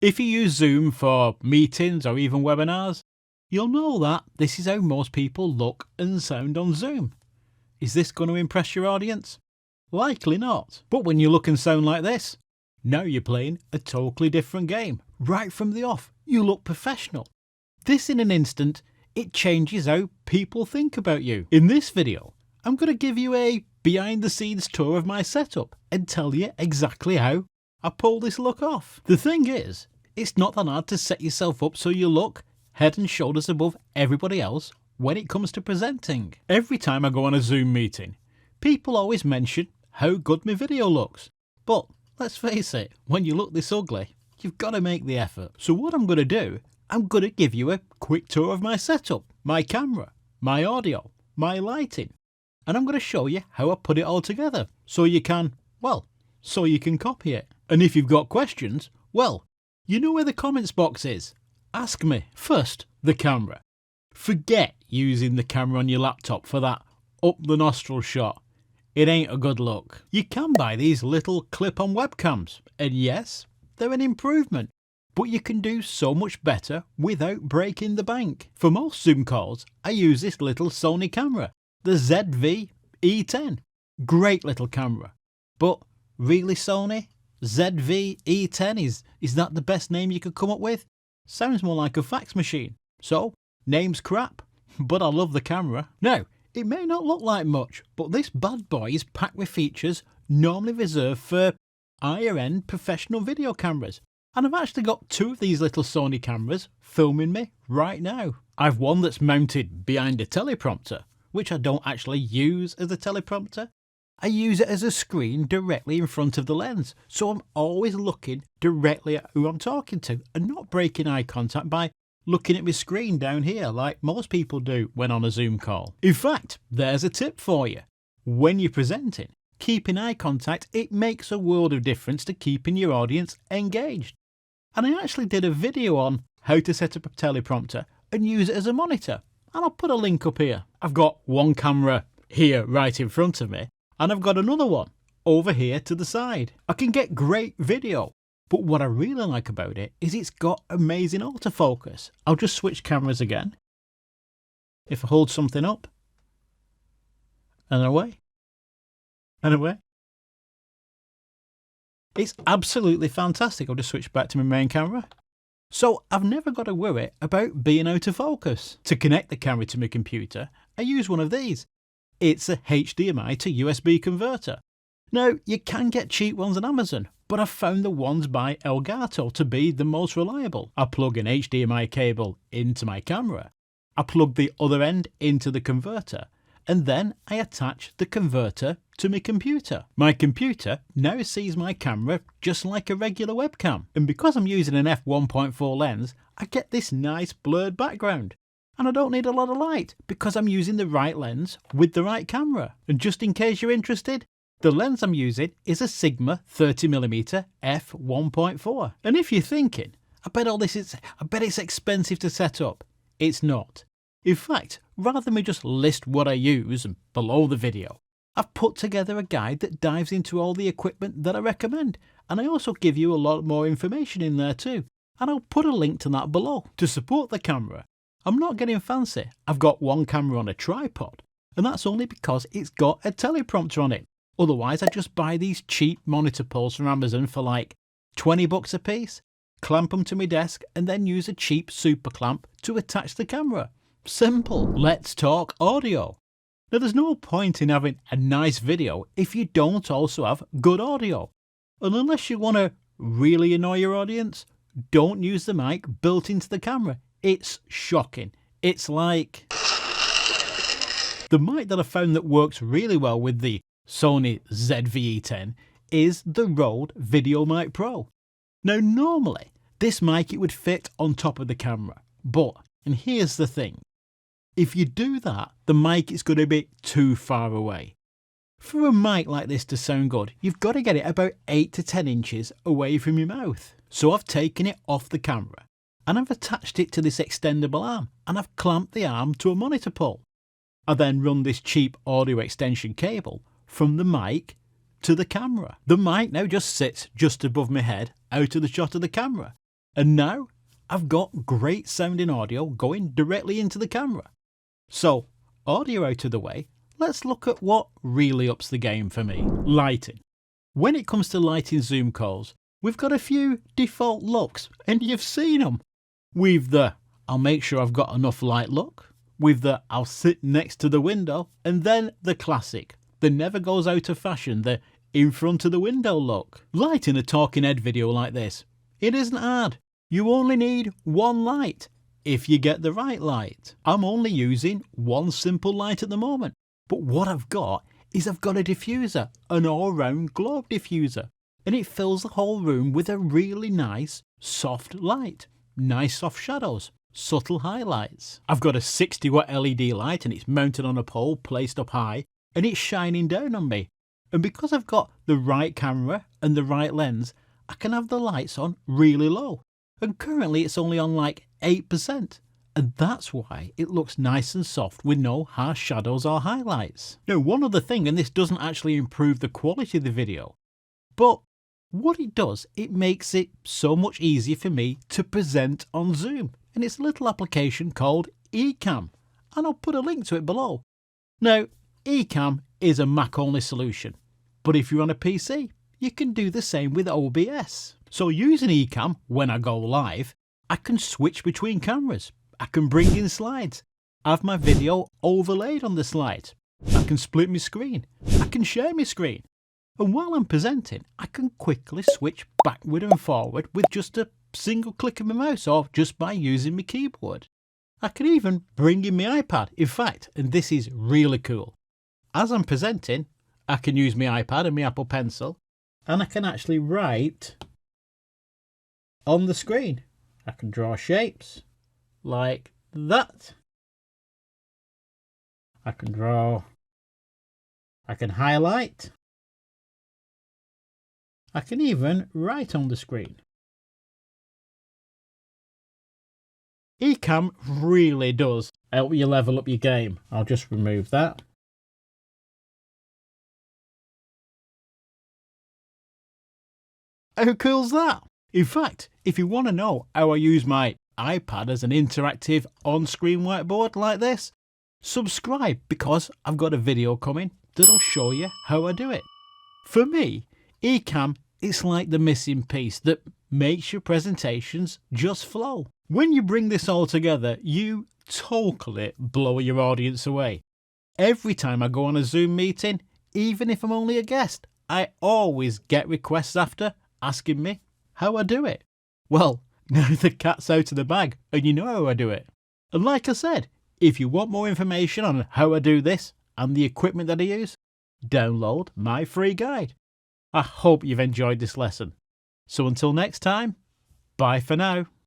If you use Zoom for meetings or even webinars, you'll know that this is how most people look and sound on Zoom. Is this going to impress your audience? Likely not. But when you look and sound like this, now you're playing a totally different game. Right from the off, you look professional. This in an instant, it changes how people think about you. In this video, I'm going to give you a behind the scenes tour of my setup and tell you exactly how I pull this look off. The thing is, it's not that hard to set yourself up so you look head and shoulders above everybody else when it comes to presenting. Every time I go on a Zoom meeting, people always mention how good my video looks. But let's face it, when you look this ugly, you've got to make the effort. So what I'm going to do, I'm going to give you a quick tour of my setup, my camera, my audio, my lighting, and I'm going to show you how I put it all together so you can copy it. And if you've got questions, well, you know where the comments box is. Ask me. First, the camera. Forget using the camera on your laptop for that up the nostril shot. It ain't a good look. You can buy these little clip-on webcams, and yes, they're an improvement, but you can do so much better without breaking the bank. For most Zoom calls, I use this little Sony camera, the ZV-E10. Great little camera. But really, Sony? ZV-E10 is that the best name you could come up with? Sounds more like a fax machine. So, name's crap, but I love the camera. Now, it may not look like much, but this bad boy is packed with features normally reserved for higher end professional video cameras. And I've actually got two of these little Sony cameras filming me right now. I've one that's mounted behind a teleprompter, which I don't actually use as a teleprompter. I use it as a screen directly in front of the lens, so I'm always looking directly at who I'm talking to and not breaking eye contact by looking at my screen down here like most people do when on a Zoom call. In fact, there's a tip for you. When you're presenting, keeping eye contact, it makes a world of difference to keeping your audience engaged. And I actually did a video on how to set up a teleprompter and use it as a monitor, and I'll put a link up here. I've got one camera here right in front of me, and I've got another one over here to the side. I can get great video, but what I really like about it is it's got amazing autofocus. I'll just switch cameras again. If I hold something up, and away, and away. It's absolutely fantastic. I'll just switch back to my main camera. So I've never got to worry about being out of focus. To connect the camera to my computer, I use one of these. It's a HDMI to USB converter. Now, you can get cheap ones on Amazon, but I've found the ones by Elgato to be the most reliable. I plug an HDMI cable into my camera, I plug the other end into the converter, and then I attach the converter to my computer. My computer now sees my camera just like a regular webcam, and because I'm using an f1.4 lens, I get this nice blurred background. And I don't need a lot of light because I'm using the right lens with the right camera. And just in case you're interested, the lens I'm using is a Sigma 30mm f1.4. And if you're thinking, I bet it's expensive to set up. It's not. In fact, rather than me just list what I use below the video, I've put together a guide that dives into all the equipment that I recommend. And I also give you a lot more information in there too. And I'll put a link to that below. To support the camera, I'm not getting fancy. I've got one camera on a tripod, and that's only because it's got a teleprompter on it. Otherwise, I just buy these cheap monitor poles from Amazon for like 20 bucks a piece, clamp them to my desk, and then use a cheap super clamp to attach the camera. Simple. Let's talk audio. Now, there's no point in having a nice video if you don't also have good audio. And unless you want to really annoy your audience, don't use the mic built into the camera. It's shocking. It's like the mic that I found that works really well with the Sony ZV-E10 is the Rode VideoMic Pro. Now, normally this mic, it would fit on top of the camera, but, and here's the thing, if you do that, the mic is going to be too far away. For a mic like this to sound good, you've got to get it about 8 to 10 inches away from your mouth. So I've taken it off the camera, and I've attached it to this extendable arm, and I've clamped the arm to a monitor pole. I then run this cheap audio extension cable from the mic to the camera. The mic now just sits just above my head, out of the shot of the camera. And now I've got great sounding audio going directly into the camera. So, audio out of the way, let's look at what really ups the game for me. Lighting. When it comes to lighting Zoom calls, we've got a few default looks, and you've seen them. We've the I'll make sure I've got enough light look, with the I'll sit next to the window, and then the classic, the never goes out of fashion, the in front of the window look. Lighting a talking head video like this, it isn't hard. You only need one light, if you get the right light. I'm only using one simple light at the moment, but what I've got is I've got a diffuser, an all-round globe diffuser, and it fills the whole room with a really nice soft light, nice soft shadows, subtle highlights. I've got a 60 watt LED light and it's mounted on a pole placed up high and it's shining down on me. And because I've got the right camera and the right lens, I can have the lights on really low. And currently it's only on like 8%. And that's why it looks nice and soft with no harsh shadows or highlights. Now, one other thing, and this doesn't actually improve the quality of the video, but what it does, it makes it so much easier for me to present on Zoom. And it's a little application called Ecamm, and I'll put a link to it below. Now, Ecamm is a Mac-only solution, but if you're on a PC, you can do the same with OBS. So using Ecamm, when I go live, I can switch between cameras. I can bring in slides, have my video overlaid on the slides. I can split my screen. I can share my screen. And while I'm presenting, I can quickly switch backward and forward with just a single click of my mouse or just by using my keyboard. I can even bring in my iPad. In fact, and this is really cool, as I'm presenting, I can use my iPad and my Apple Pencil and I can actually write on the screen. I can draw shapes like that. I can draw, I can highlight, I can even write on the screen. Ecamm really does help you level up your game. I'll just remove that. How cool's that? In fact, if you want to know how I use my iPad as an interactive on-screen whiteboard like this, subscribe because I've got a video coming that'll show you how I do it. For me, Ecamm is like the missing piece that makes your presentations just flow. When you bring this all together, you totally blow your audience away. Every time I go on a Zoom meeting, even if I'm only a guest, I always get requests after asking me how I do it. Well, now the cat's out of the bag and you know how I do it. And like I said, if you want more information on how I do this and the equipment that I use, download my free guide. I hope you've enjoyed this lesson. So until next time, bye for now.